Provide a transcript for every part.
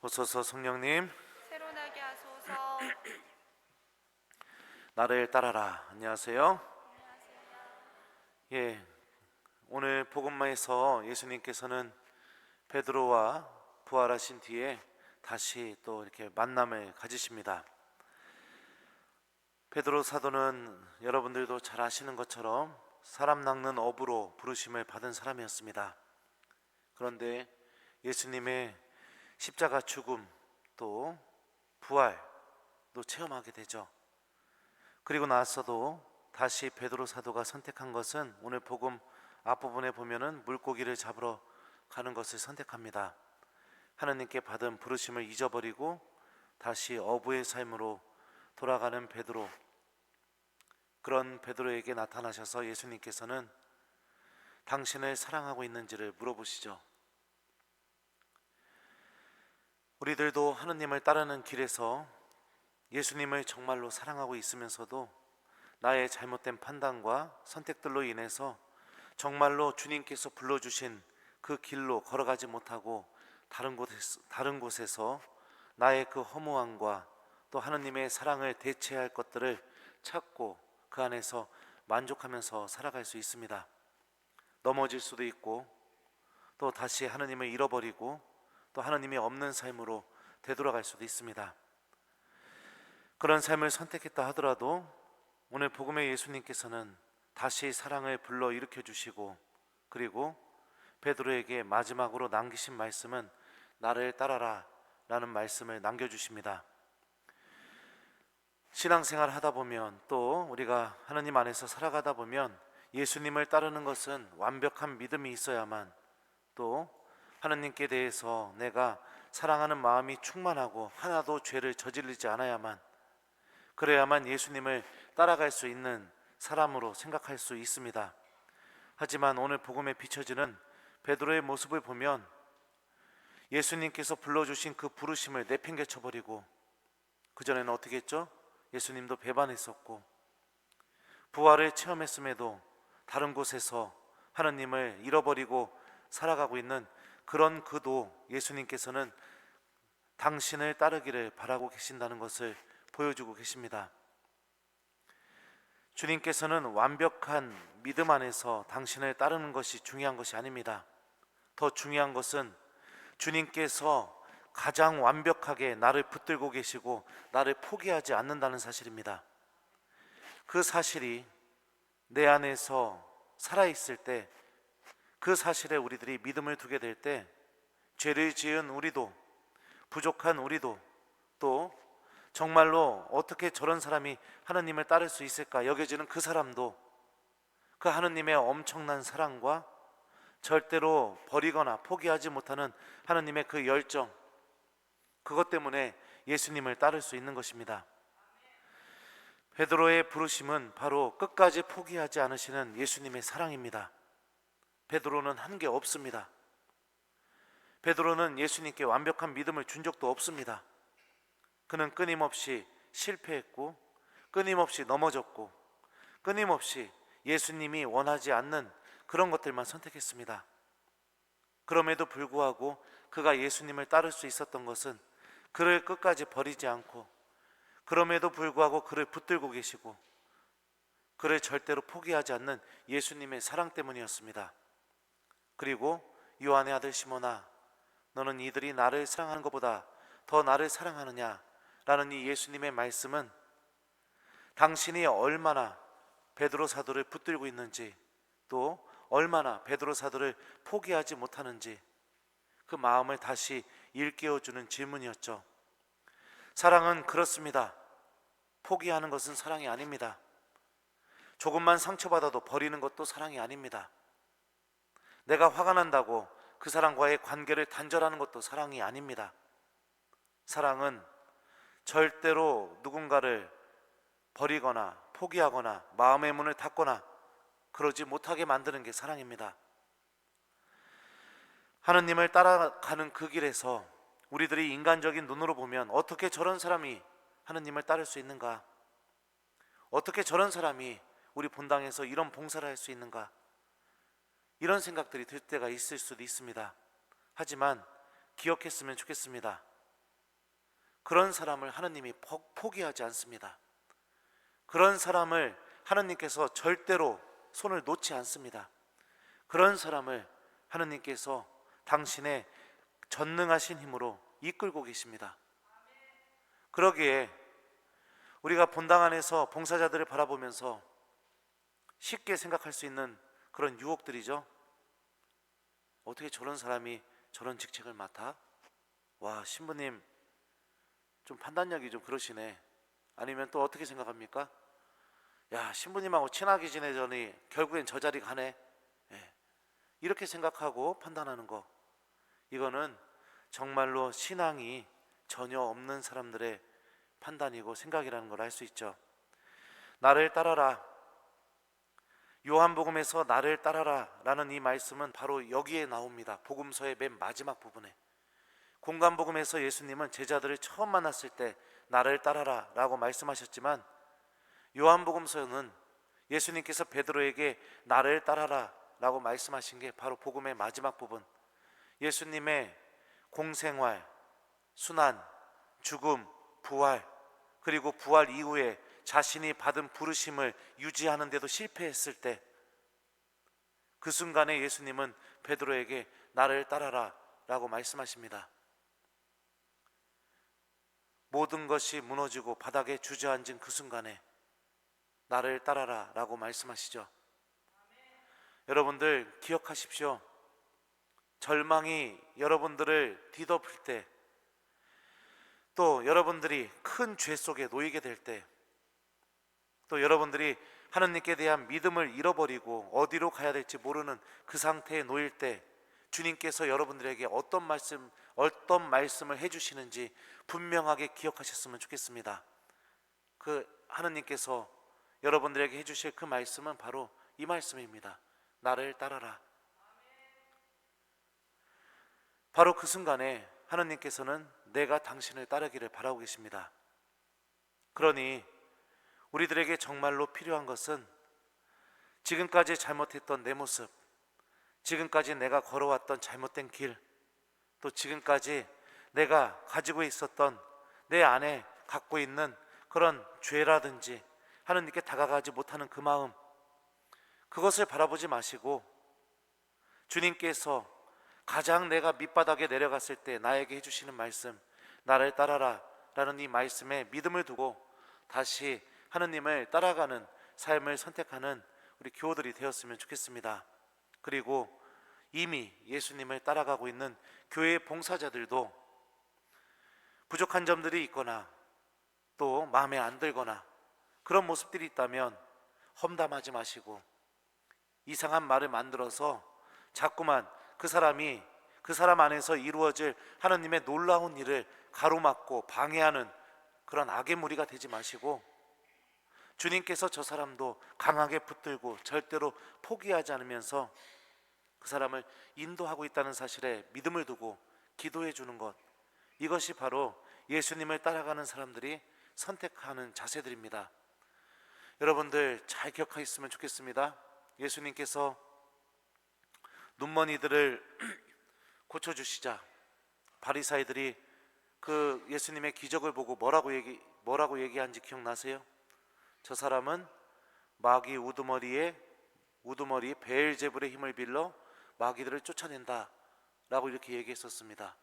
오소서 성령님, 새로 나게 하소서. 나를 따라라. 안녕하세요. 안녕하세요. 예, 오늘 복음마에서 예수님께서는 베드로와 부활하신 뒤에 다시 또 이렇게 만남을 가지십니다. 베드로 사도는 여러분들도 잘 아시는 것처럼 사람 낚는 어부로 부르심을 받은 사람이었습니다. 그런데 예수님의 십자가 죽음 또 부활도 체험하게 되죠. 그리고 나서도 다시 베드로 사도가 선택한 것은 오늘 복음 앞부분에 보면은 물고기를 잡으러 가는 것을 선택합니다. 하나님께 받은 부르심을 잊어버리고 다시 어부의 삶으로 돌아가는 베드로, 그런 베드로에게 나타나셔서 예수님께서는 당신을 사랑하고 있는지를 물어보시죠. 우리들도 하느님을 따르는 길에서 예수님을 정말로 사랑하고 있으면서도 나의 잘못된 판단과 선택들로 인해서 정말로 주님께서 불러주신 그 길로 걸어가지 못하고 다른 곳에서 나의 그 허무함과 또 하느님의 사랑을 대체할 것들을 찾고 그 안에서 만족하면서 살아갈 수 있습니다. 넘어질 수도 있고 또 다시 하느님을 잃어버리고 또 하느님이 없는 삶으로 되돌아갈 수도 있습니다. 그런 삶을 선택했다 하더라도 오늘 복음의 예수님께서는 다시 사랑을 불러 일으켜 주시고, 그리고 베드로에게 마지막으로 남기신 말씀은 나를 따라라 라는 말씀을 남겨주십니다. 신앙생활 하다 보면 또 우리가 하나님 안에서 살아가다 보면 예수님을 따르는 것은 완벽한 믿음이 있어야만, 또 하나님께 대해서 내가 사랑하는 마음이 충만하고 하나도 죄를 저지르지 않아야만, 그래야만 예수님을 따라갈 수 있는 사람으로 생각할 수 있습니다. 하지만 오늘 복음에 비춰지는 베드로의 모습을 보면 예수님께서 불러주신 그 부르심을 내팽개쳐버리고, 그전에는 어떻게 했죠? 예수님도 배반했었고 부활을 체험했음에도 다른 곳에서 하나님을 잃어버리고 살아가고 있는 그런 그도 예수님께서는 당신을 따르기를 바라고 계신다는 것을 보여주고 계십니다. 주님께서는 완벽한 믿음 안에서 당신을 따르는 것이 중요한 것이 아닙니다. 더 중요한 것은 주님께서 가장 완벽하게 나를 붙들고 계시고 나를 포기하지 않는다는 사실입니다. 그 사실이 내 안에서 살아있을 때, 그 사실에 우리들이 믿음을 두게 될 때 죄를 지은 우리도, 부족한 우리도, 또 정말로 어떻게 저런 사람이 하나님을 따를 수 있을까 여겨지는 그 사람도 그 하나님의 엄청난 사랑과 절대로 버리거나 포기하지 못하는 하나님의 그 열정, 그것 때문에 예수님을 따를 수 있는 것입니다. 베드로의 부르심은 바로 끝까지 포기하지 않으시는 예수님의 사랑입니다. 베드로는 한 게 없습니다. 베드로는 예수님께 완벽한 믿음을 준 적도 없습니다. 그는 끊임없이 실패했고 끊임없이 넘어졌고 끊임없이 예수님이 원하지 않는 그런 것들만 선택했습니다. 그럼에도 불구하고 그가 예수님을 따를 수 있었던 것은 그를 끝까지 버리지 않고, 그럼에도 불구하고 그를 붙들고 계시고 그를 절대로 포기하지 않는 예수님의 사랑 때문이었습니다. 그리고 요한의 아들 시몬아, 너는 이들이 나를 사랑하는 것보다 더 나를 사랑하느냐 라는 이 예수님의 말씀은 당신이 얼마나 베드로 사도를 붙들고 있는지, 또 얼마나 베드로 사도를 포기하지 못하는지 그 마음을 다시 일깨워주는 질문이었죠. 사랑은 그렇습니다. 포기하는 것은 사랑이 아닙니다. 조금만 상처받아도 버리는 것도 사랑이 아닙니다. 내가 화가 난다고 그 사람과의 관계를 단절하는 것도 사랑이 아닙니다. 사랑은 절대로 누군가를 버리거나 포기하거나 마음의 문을 닫거나 그러지 못하게 만드는 게 사랑입니다. 하느님을 따라가는 그 길에서 우리들이 인간적인 눈으로 보면 어떻게 저런 사람이 하느님을 따를 수 있는가? 어떻게 저런 사람이 우리 본당에서 이런 봉사를 할 수 있는가? 이런 생각들이 들 때가 있을 수도 있습니다. 하지만 기억했으면 좋겠습니다. 그런 사람을 하느님이 포기하지 않습니다. 그런 사람을 하느님께서 절대로 손을 놓지 않습니다. 그런 사람을 하느님께서 당신의 전능하신 힘으로 이끌고 계십니다. 그러기에 우리가 본당 안에서 봉사자들을 바라보면서 쉽게 생각할 수 있는 그런 유혹들이죠. 어떻게 저런 사람이 저런 직책을 맡아? 와, 신부님 좀 판단력이 좀 그러시네. 아니면 또 어떻게 생각합니까? 야, 신부님하고 친하게 지내더니 결국엔 저 자리 가네. 예. 이렇게 생각하고 판단하는 거, 이거는 정말로 신앙이 전혀 없는 사람들의 판단이고 생각이라는 걸 알 수 있죠. 나를 따라라. 요한복음에서 나를 따라라 라는 이 말씀은 바로 여기에 나옵니다. 복음서의 맨 마지막 부분에. 공간복음에서 예수님은 제자들을 처음 만났을 때 나를 따라라 라고 말씀하셨지만, 요한복음서는 예수님께서 베드로에게 나를 따라라 라고 말씀하신 게 바로 복음의 마지막 부분, 예수님의 공생활, 순환, 죽음, 부활, 그리고 부활 이후에 자신이 받은 부르심을 유지하는 데도 실패했을 때, 그 순간에 예수님은 베드로에게 나를 따라라 라고 말씀하십니다. 모든 것이 무너지고 바닥에 주저앉은 그 순간에 나를 따라라 라고 말씀하시죠. 여러분들 기억하십시오. 절망이 여러분들을 뒤덮을 때, 또 여러분들이 큰 죄 속에 놓이게 될 때, 또 여러분들이 하나님께 대한 믿음을 잃어버리고 어디로 가야 될지 모르는 그 상태에 놓일 때, 주님께서 여러분들에게 어떤 말씀을 해주시는지 분명하게 기억하셨으면 좋겠습니다. 그 하나님께서 여러분들에게 해주실 그 말씀은 바로 이 말씀입니다. 나를 따라라. 바로 그 순간에 하나님께서는 내가 당신을 따르기를 바라고 계십니다. 그러니 우리들에게 정말로 필요한 것은 지금까지 잘못했던 내 모습, 지금까지 내가 걸어왔던 잘못된 길, 또 지금까지 내가 가지고 있었던 내 안에 갖고 있는 그런 죄라든지 하나님께 다가가지 못하는 그 마음, 그것을 바라보지 마시고 주님께서 가장 내가 밑바닥에 내려갔을 때 나에게 해주시는 말씀, 나를 따라라 라는 이 말씀에 믿음을 두고 다시 하느님을 따라가는 삶을 선택하는 우리 교우들이 되었으면 좋겠습니다. 그리고 이미 예수님을 따라가고 있는 교회 봉사자들도 부족한 점들이 있거나 또 마음에 안 들거나 그런 모습들이 있다면 험담하지 마시고 이상한 말을 만들어서 자꾸만 그 사람 안에서 이루어질 하나님의 놀라운 일을 가로막고 방해하는 그런 악의 무리가 되지 마시고, 주님께서 저 사람도 강하게 붙들고 절대로 포기하지 않으면서 그 사람을 인도하고 있다는 사실에 믿음을 두고 기도해 주는 것, 이것이 바로 예수님을 따라가는 사람들이 선택하는 자세들입니다. 여러분들 잘 기억하셨으면 좋겠습니다. 예수님께서 눈먼이들을 고쳐주시자 바리사이들이 그 예수님의 기적을 보고 뭐라고 얘기한지 기억나세요? 저 사람은 마귀 우두머리 베엘제불의 힘을 빌려 마귀들을 쫓아낸다 라고 이렇게 얘기했었습니다.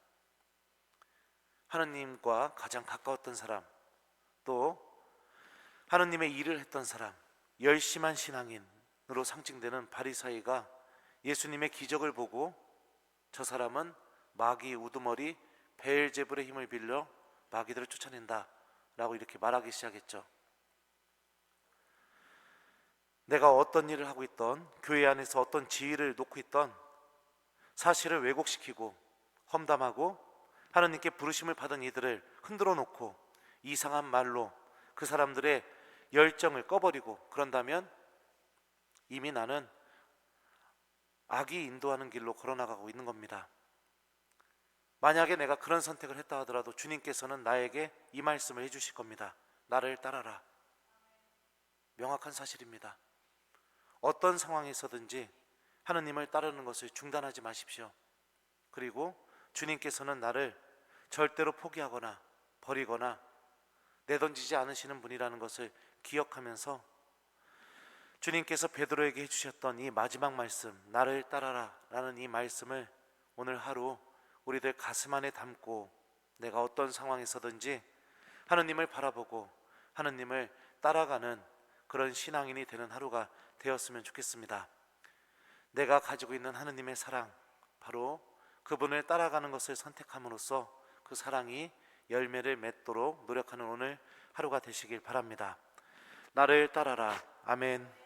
하느님과 가장 가까웠던 사람, 또 하느님의 일을 했던 사람, 열심한 신앙인으로 상징되는 바리사이가 예수님의 기적을 보고 저 사람은 마귀 우두머리 베엘제불의 힘을 빌려 마귀들을 쫓아낸다 라고 이렇게 말하기 시작했죠. 내가 어떤 일을 하고 있던, 교회 안에서 어떤 지위를 놓고 있던, 사실을 왜곡시키고 험담하고 하나님께 부르심을 받은 이들을 흔들어 놓고 이상한 말로 그 사람들의 열정을 꺼버리고 그런다면 이미 나는 악이 인도하는 길로 걸어나가고 있는 겁니다. 만약에 내가 그런 선택을 했다 하더라도 주님께서는 나에게 이 말씀을 해주실 겁니다. 나를 따라라. 명확한 사실입니다. 어떤 상황에서든지 하느님을 따르는 것을 중단하지 마십시오. 그리고 주님께서는 나를 절대로 포기하거나 버리거나 내던지지 않으시는 분이라는 것을 기억하면서 주님께서 베드로에게 해주셨던 이 마지막 말씀, 나를 따라라 라는 이 말씀을 오늘 하루 우리들 가슴 안에 담고 내가 어떤 상황에서든지 하느님을 바라보고 하느님을 따라가는 그런 신앙인이 되는 하루가 되었으면 좋겠습니다. 내가 가지고 있는 하느님의 사랑, 바로 그분을 따라가는 것을 선택함으로써 그 사랑이 열매를 맺도록 노력하는 오늘 하루가 되시길 바랍니다. 나를 따라라. 아멘.